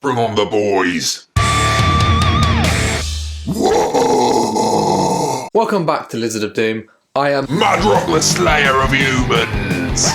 Bring on the boys. Welcome back to Lizard of Doom. I am Madrock, the slayer of humans.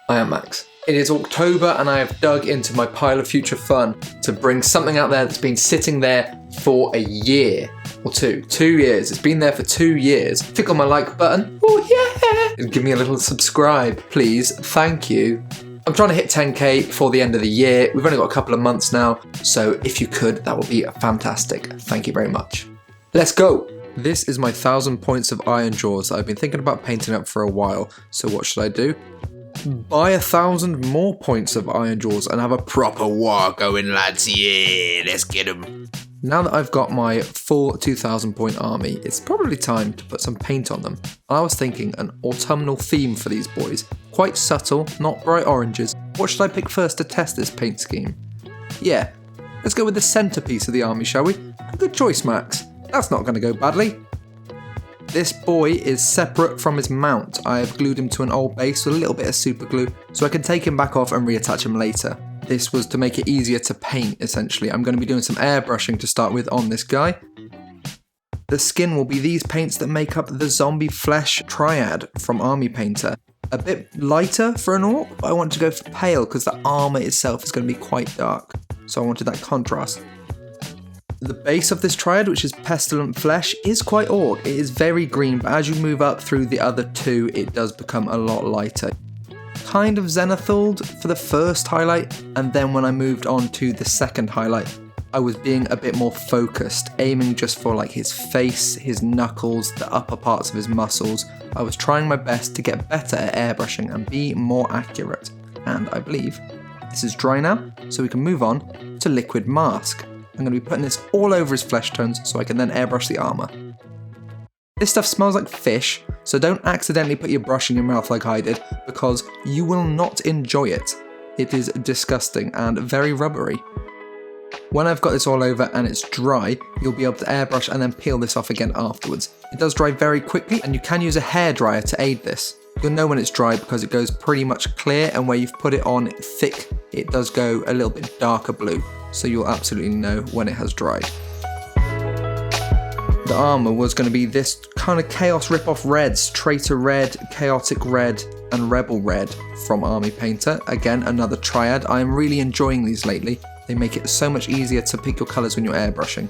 I am Max. It is October and I have dug into my pile of future fun to bring something out there that's been sitting there for a year or two. 2 years. It's been there for 2 years. Click on my like button. Oh yeah! And give me a little subscribe, please. Thank you. I'm trying to hit 10k before the end of the year. We've only got a couple of months now, so if you could, that would be fantastic. Thank you very much. Let's go! This is my 1000 points of Ironjawz that I've been thinking about painting up for a while, so what should I do? Buy 1000 more points of Ironjawz and have a proper war going, lads. Yeah, let's get them. Now that I've got my full 2000 point army, it's probably time to put some paint on them. I was thinking an autumnal theme for these boys. Quite subtle, not bright oranges. What should I pick first to test this paint scheme? Yeah, let's go with the centrepiece of the army, shall we? Good choice, Max. That's not going to go badly. This boy is separate from his mount. I have glued him to an old base with a little bit of super glue so I can take him back off and reattach him later. This was to make it easier to paint, essentially. I'm going to be doing some airbrushing to start with on this guy. The skin will be these paints that make up the zombie flesh triad from Army Painter. A bit lighter for an orc, but I want to go for pale because the armour itself is going to be quite dark. So I wanted that contrast. The base of this triad, which is pestilent flesh, is quite orc. It is very green, but as you move up through the other two, it does become a lot lighter. Kind of zenithalled for the first highlight, and then when I moved on to the second highlight, I was being a bit more focused, aiming just for like his face, his knuckles, the upper parts of his muscles. I was trying my best to get better at airbrushing and be more accurate. And I believe this is dry now, so we can move on to liquid mask. I'm going to be putting this all over his flesh tones so I can then airbrush the armour. This stuff smells like fish, so don't accidentally put your brush in your mouth like I did, because you will not enjoy it. It is disgusting and very rubbery. When I've got this all over and it's dry, you'll be able to airbrush and then peel this off again afterwards. It does dry very quickly and you can use a hairdryer to aid this. You'll know when it's dry because it goes pretty much clear, and where you've put it on thick, it does go a little bit darker blue. So you'll absolutely know when it has dried. The armour was going to be this kind of Chaos rip-off reds, Traitor Red, Chaotic Red and Rebel Red from Army Painter. Again, another triad. I am really enjoying these lately. They make it so much easier to pick your colours when you're airbrushing.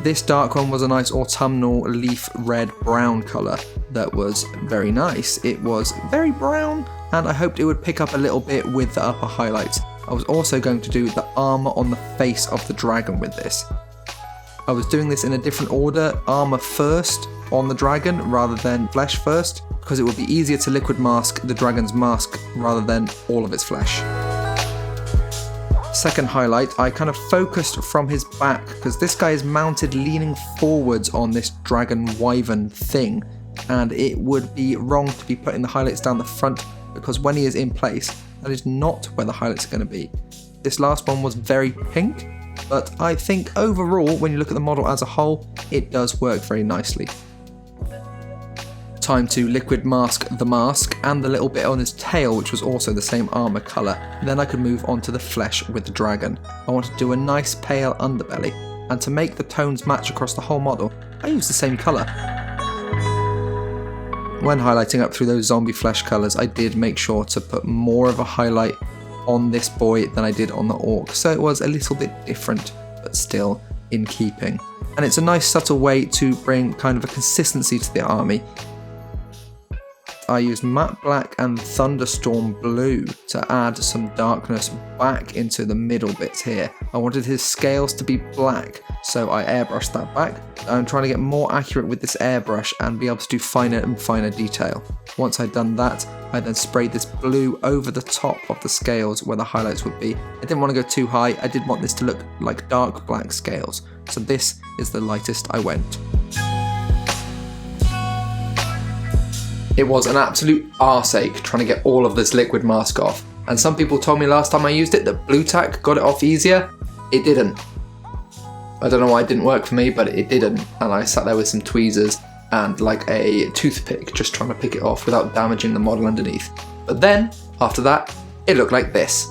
This dark one was a nice autumnal leaf red-brown colour that was very nice. It was very brown and I hoped it would pick up a little bit with the upper highlights. I was also going to do the armour on the face of the dragon with this. I was doing this in a different order, armour first on the dragon rather than flesh first, because it would be easier to liquid mask the dragon's mask rather than all of its flesh. Second highlight, I kind of focused from his back, because this guy is mounted leaning forwards on this dragon wyvern thing, and it would be wrong to be putting the highlights down the front, because when he is in place, that is not where the highlights are going to be. This last one was very pink, but I think overall, when you look at the model as a whole, it does work very nicely. Time to liquid mask the mask and the little bit on his tail, which was also the same armour colour. Then I could move on to the flesh with the dragon. I wanted to do a nice pale underbelly, and to make the tones match across the whole model, I used the same colour. When highlighting up through those zombie flesh colours, I did make sure to put more of a highlight on this boy than I did on the orc, so it was a little bit different, but still in keeping. And it's a nice subtle way to bring kind of a consistency to the army. I used matte black and thunderstorm blue to add some darkness back into the middle bits here. I wanted his scales to be black, so I airbrushed that back. I'm trying to get more accurate with this airbrush and be able to do finer and finer detail. Once I'd done that, I then sprayed this blue over the top of the scales where the highlights would be. I didn't want to go too high, I did want this to look like dark black scales, so this is the lightest I went. It was an absolute arseache trying to get all of this liquid mask off, and some people told me last time I used it that blue tack got it off easier. It didn't. I don't know why it didn't work for me, but it didn't, and I sat there with some tweezers and like a toothpick just trying to pick it off without damaging the model underneath. But then, after that, it looked like this.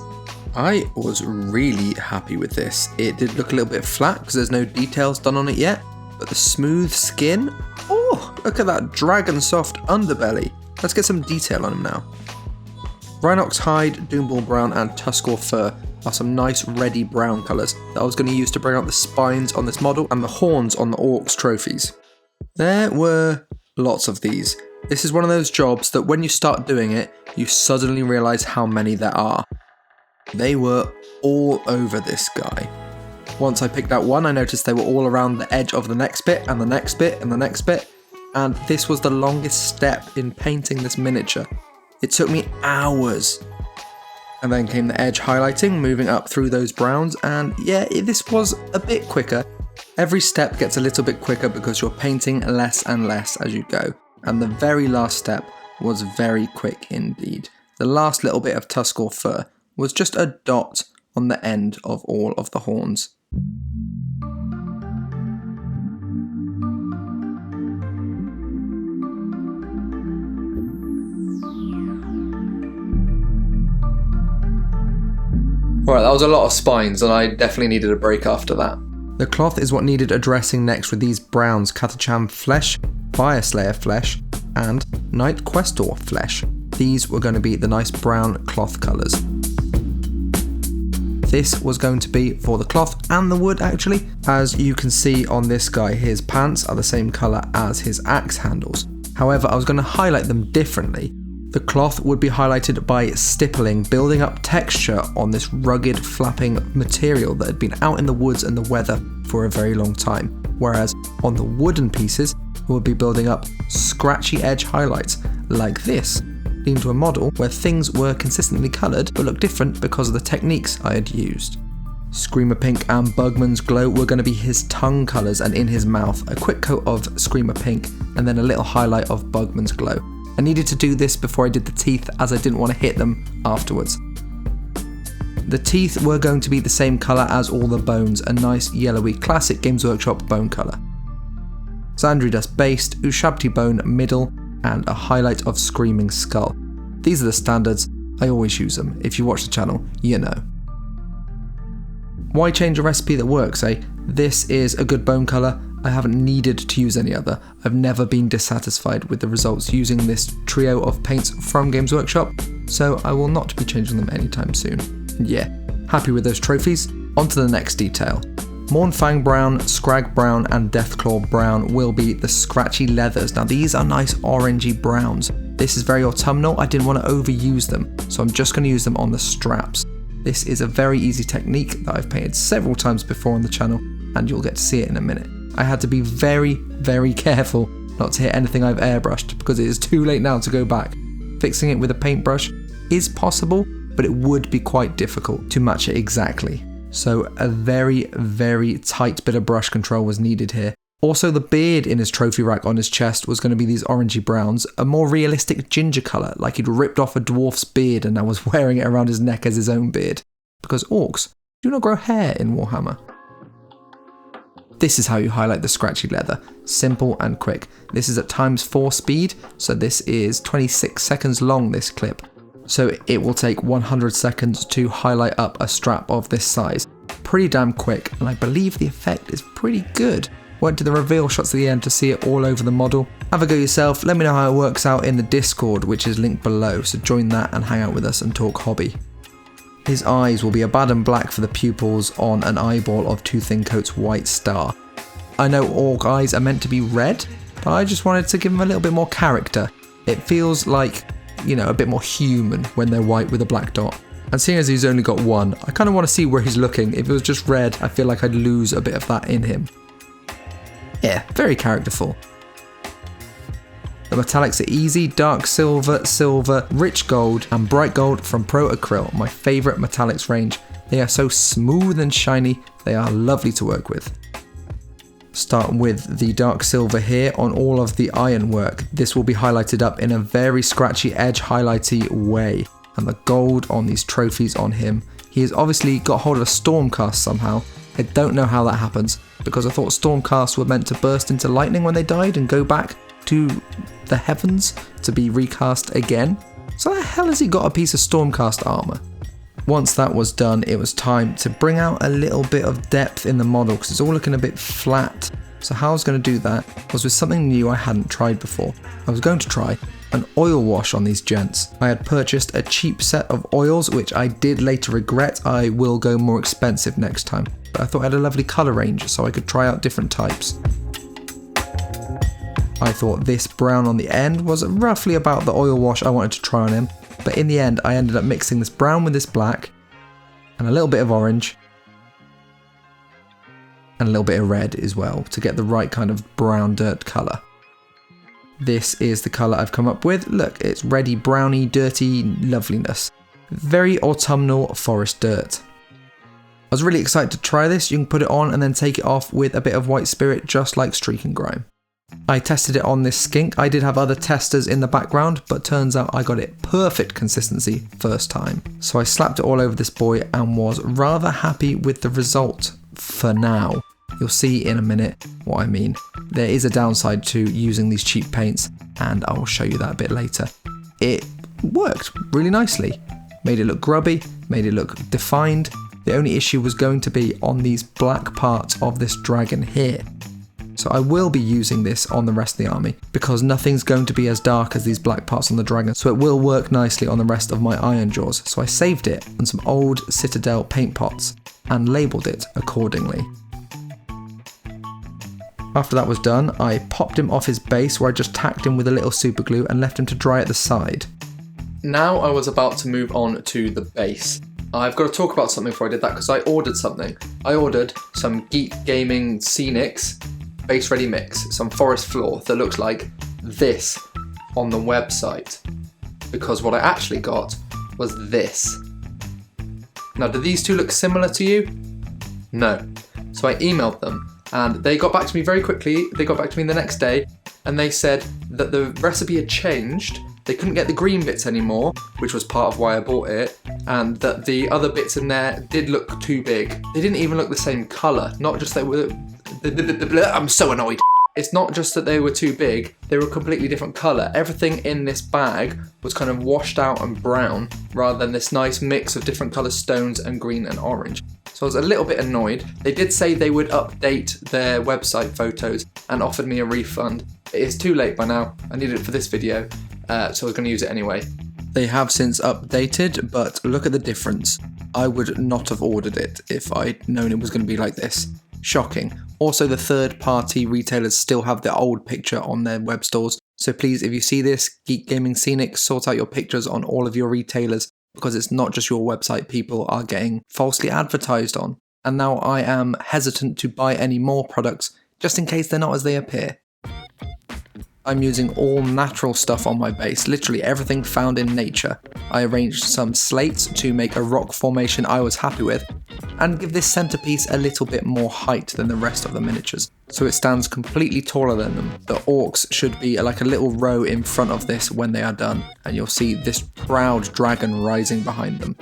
I was really happy with this. It did look a little bit flat because there's no details done on it yet, but the smooth skin, oh, look at that dragon soft underbelly. Let's get some detail on him now. Rhinox hide, Doomball brown and Tuskor fur are some nice reddy brown colours that I was going to use to bring out the spines on this model and the horns on the Orcs trophies. There were lots of these. This is one of those jobs that when you start doing it, you suddenly realise how many there are. They were all over this guy. Once I picked out one, I noticed they were all around the edge of the next bit and the next bit and the next bit, and this was the longest step in painting this miniature. It took me hours. And then came the edge highlighting, moving up through those browns, and yeah, this was a bit quicker. Every step gets a little bit quicker because you're painting less and less as you go, and the very last step was very quick indeed. The last little bit of Tuskor fur was just a dot on the end of all of the horns. Alright, that was a lot of spines and I definitely needed a break after that. The cloth is what needed addressing next with these browns: Catacham flesh, Fireslayer flesh, and Night Questor flesh. These were going to be the nice brown cloth colours. This was going to be for the cloth and the wood actually. As you can see on this guy, his pants are the same colour as his axe handles. However, I was going to highlight them differently. The cloth would be highlighted by stippling, building up texture on this rugged, flapping material that had been out in the woods and the weather for a very long time. Whereas on the wooden pieces, we would be building up scratchy edge highlights like this, leading to a model where things were consistently coloured but looked different because of the techniques I had used. Screamer Pink and Bugman's Glow were going to be his tongue colours, and in his mouth, a quick coat of Screamer Pink and then a little highlight of Bugman's Glow. I needed to do this before I did the teeth as I didn't want to hit them afterwards. The teeth were going to be the same colour as all the bones, a nice yellowy classic Games Workshop bone colour. Zandri Dust based, Ushabti bone middle, and a highlight of Screaming Skull. These are the standards, I always use them. If you watch the channel, you know. Why change a recipe that works, eh? This is a good bone colour. I haven't needed to use any other. I've never been dissatisfied with the results using this trio of paints from Games Workshop, so I will not be changing them anytime soon. And yeah, happy with those trophies. On to the next detail. Mournfang Brown, Scrag Brown and Deathclaw Brown will be the scratchy leathers. Now these are nice orangey browns. This is very autumnal. I didn't want to overuse them, so I'm just going to use them on the straps. This is a very easy technique that I've painted several times before on the channel, and you'll get to see it in a minute. I had to be very, very careful not to hit anything I've airbrushed because it is too late now to go back. Fixing it with a paintbrush is possible, but it would be quite difficult to match it exactly. So a very, very tight bit of brush control was needed here. Also, the beard in his trophy rack on his chest was going to be these orangey browns, a more realistic ginger colour, like he'd ripped off a dwarf's beard and now was wearing it around his neck as his own beard. Because orcs do not grow hair in Warhammer. This is how you highlight the scratchy leather. Simple and quick. This is at ×4 speed, so this is 26 seconds long, this clip. So it will take 100 seconds to highlight up a strap of this size. Pretty damn quick, and I believe the effect is pretty good. Went to the reveal shots at the end to see it all over the model. Have a go yourself, let me know how it works out in the Discord, which is linked below, so join that and hang out with us and talk hobby. His eyes will be a Abaddon black for the pupils on an eyeball of Toothincoat's white star. I know orc eyes are meant to be red, but I just wanted to give them a little bit more character. It feels like, you know, a bit more human when they're white with a black dot. And seeing as he's only got one, I kind of want to see where he's looking. If it was just red, I feel like I'd lose a bit of that in him. Yeah, very characterful. The metallics are easy: dark silver, silver, rich gold, and bright gold from Pro Acryl, my favourite metallics range. They are so smooth and shiny, they are lovely to work with. Start with the dark silver here on all of the ironwork. This will be highlighted up in a very scratchy edge highlighty way. And the gold on these trophies on him. He has obviously got hold of a Stormcast somehow. I don't know how that happens, because I thought Stormcasts were meant to burst into lightning when they died and go back to the heavens to be recast again. So how the hell has he got a piece of Stormcast armour? Once that was done, it was time to bring out a little bit of depth in the model because it's all looking a bit flat. So how I was going to do that was with something new I hadn't tried before. I was going to try an oil wash on these gents. I had purchased a cheap set of oils, which I did later regret. I will go more expensive next time. But I thought I had a lovely colour range so I could try out different types. I thought this brown on the end was roughly about the oil wash I wanted to try on him. But in the end, I ended up mixing this brown with this black and a little bit of orange and a little bit of red as well to get the right kind of brown dirt colour. This is the colour I've come up with. Look, it's reddy, browny, dirty loveliness. Very autumnal forest dirt. I was really excited to try this. You can put it on and then take it off with a bit of white spirit, just like Streak and Grime. I tested it on this skink. I did have other testers in the background, but turns out I got it perfect consistency first time. So I slapped it all over this boy and was rather happy with the result for now. You'll see in a minute what I mean. There is a downside to using these cheap paints, and I will show you that a bit later. It worked really nicely. Made it look grubby, made it look defined. The only issue was going to be on these black parts of this dragon here. So I will be using this on the rest of the army because nothing's going to be as dark as these black parts on the dragon, so it will work nicely on the rest of my Ironjawz. So I saved it on some old Citadel paint pots and labelled it accordingly. After that was done, I popped him off his base where I just tacked him with a little super glue and left him to dry at the side. Now I was about to move on to the base. I've got to talk about something before I did that because I ordered something. I ordered some Geek Gaming Scenics base ready mix, some forest floor that looks like this on the website, because what I actually got was this. Now, do these two look similar to you? No. So I emailed them and they got back to me very quickly. They got back to me the next day and they said that the recipe had changed. They couldn't get the green bits anymore, which was part of why I bought it, and that the other bits in there did look too big. They didn't even look the same colour, not just they were... I'm so annoyed. It's not just that they were too big, they were a completely different colour. Everything in this bag was kind of washed out and brown, rather than this nice mix of different colour stones and green and orange. So I was a little bit annoyed. They did say they would update their website photos and offered me a refund. It is too late by now. I needed it for this video, so I was going to use it anyway. They have since updated, but look at the difference. I would not have ordered it if I'd known it was going to be like this. Shocking. Also, the third-party retailers still have their old picture on their web stores, so please, if you see this, Geek Gaming Scenic, sort out your pictures on all of your retailers, because it's not just your website people are getting falsely advertised on. And now I am hesitant to buy any more products, just in case they're not as they appear. I'm using all natural stuff on my base, literally everything found in nature. I arranged some slates to make a rock formation I was happy with, and give this centrepiece a little bit more height than the rest of the miniatures, so it stands completely taller than them. The orcs should be like a little row in front of this when they are done, and you'll see this proud dragon rising behind them.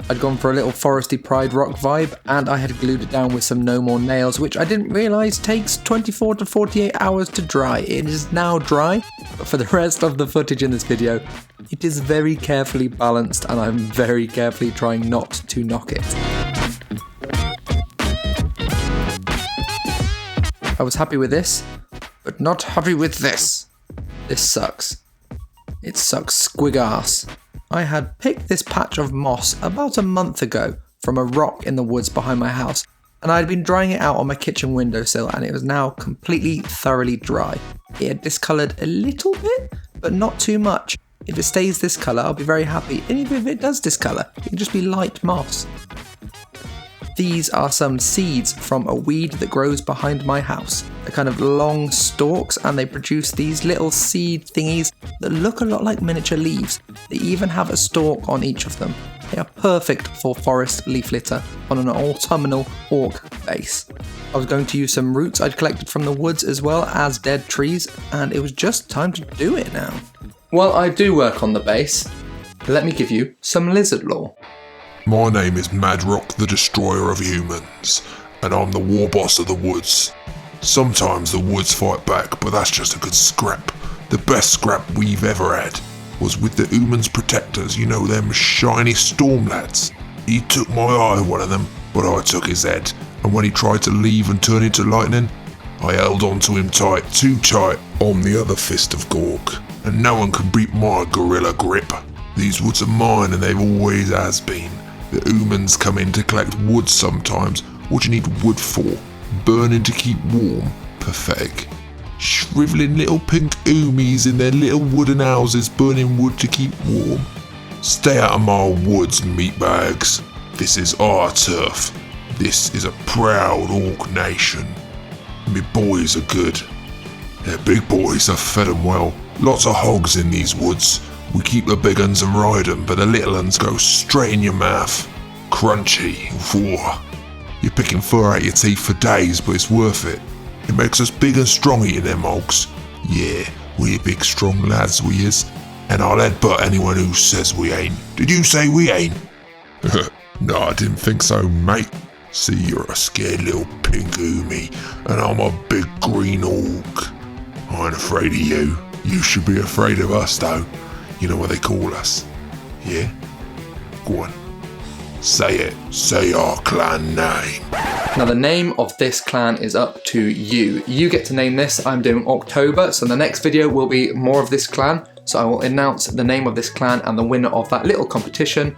I'd gone for a little foresty pride rock vibe, and I had glued it down with some no more nails, which I didn't realise takes 24 to 48 hours to dry. It is now dry, but for the rest of the footage in this video, it is very carefully balanced and I'm very carefully trying not to knock it. I was happy with this, but not happy with this. This sucks. It sucks squig ass. I had picked this patch of moss about a month ago from a rock in the woods behind my house, and I had been drying it out on my kitchen windowsill, and it was now completely thoroughly dry. It had discoloured a little bit, but not too much. If it stays this colour, I'll be very happy, and even if it does discolour, it can just be light moss. These are some seeds from a weed that grows behind my house. They're kind of long stalks and they produce these little seed thingies that look a lot like miniature leaves. They even have a stalk on each of them. They are perfect for forest leaf litter on an autumnal orc base. I was going to use some roots I'd collected from the woods as well as dead trees, and it was just time to do it now. While I do work on the base, let me give you some lizard lore. My name is Madrock, the Destroyer of Humans, and I'm the war boss of the woods. Sometimes the woods fight back, but that's just a good scrap. The best scrap we've ever had was with the Humans Protectors, you know, them shiny storm lads. He took my eye, one of them, but I took his head, and when he tried to leave and turn into lightning, I held on to him tight, too tight. I'm the other fist of Gork, and no one can beat my gorilla grip. These woods are mine, and they've always has been. The humans come in to collect wood sometimes. What do you need wood for? Burning to keep warm? Pathetic. Shrivelling little pink oomies in their little wooden houses burning wood to keep warm. Stay out of my woods, meatbags. This is our turf. This is a proud Orc nation. Me boys are good. They're big boys, I've fed them well. Lots of hogs in these woods. We keep the big uns and ride them, but the little uns go straight in your mouth. Crunchy. Whoa. You're picking fur out your teeth for days, but it's worth it. It makes us big and strong eating them hogs. Yeah, we're big strong lads, we is. And I'll headbutt anyone who says we ain't. Did you say we ain't? No, I didn't think so, mate. See, you're a scared little pink oomy, and I'm a big green orc. I ain't afraid of you. You should be afraid of us, though. You know what they call us. Yeah? Go on. Say it. Say our clan name. Now the name of this clan is up to you. You get to name this. I'm doing Orktober, so the next video will be more of this clan. So I will announce the name of this clan and the winner of that little competition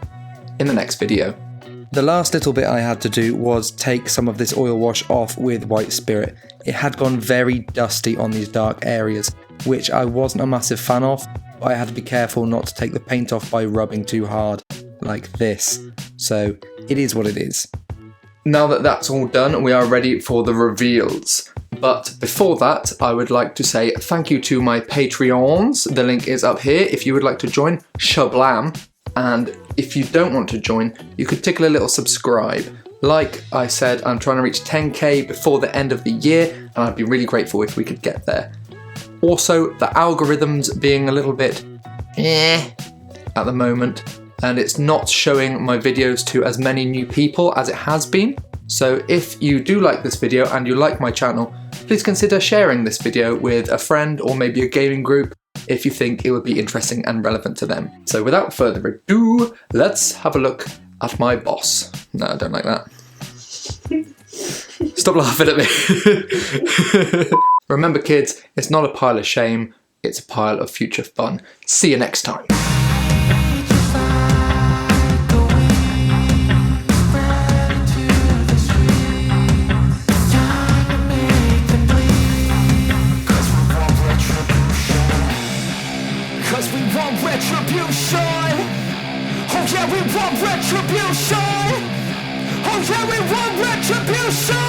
in the next video. The last little bit I had to do was take some of this oil wash off with White Spirit. It had gone very dusty on these dark areas, which I wasn't a massive fan of, but I had to be careful not to take the paint off by rubbing too hard, like this. So it is what it is. Now that that's all done, we are ready for the reveals. But before that, I would like to say thank you to my Patreons. The link is up here if you would like to join. Shablam. And if you don't want to join, you could tickle a little subscribe. Like I said, I'm trying to reach 10k before the end of the year, and I'd be really grateful if we could get there. Also, the algorithms being a little bit at the moment, and it's not showing my videos to as many new people as it has been. So if you do like this video and you like my channel, please consider sharing this video with a friend or maybe a gaming group if you think it would be interesting and relevant to them. So without further ado, let's have a look at my boss. No, I don't like that. Stop laughing at me. Remember kids, it's not a pile of shame, it's a pile of future fun. See you next time. Retribution! Oh yeah, we want retribution!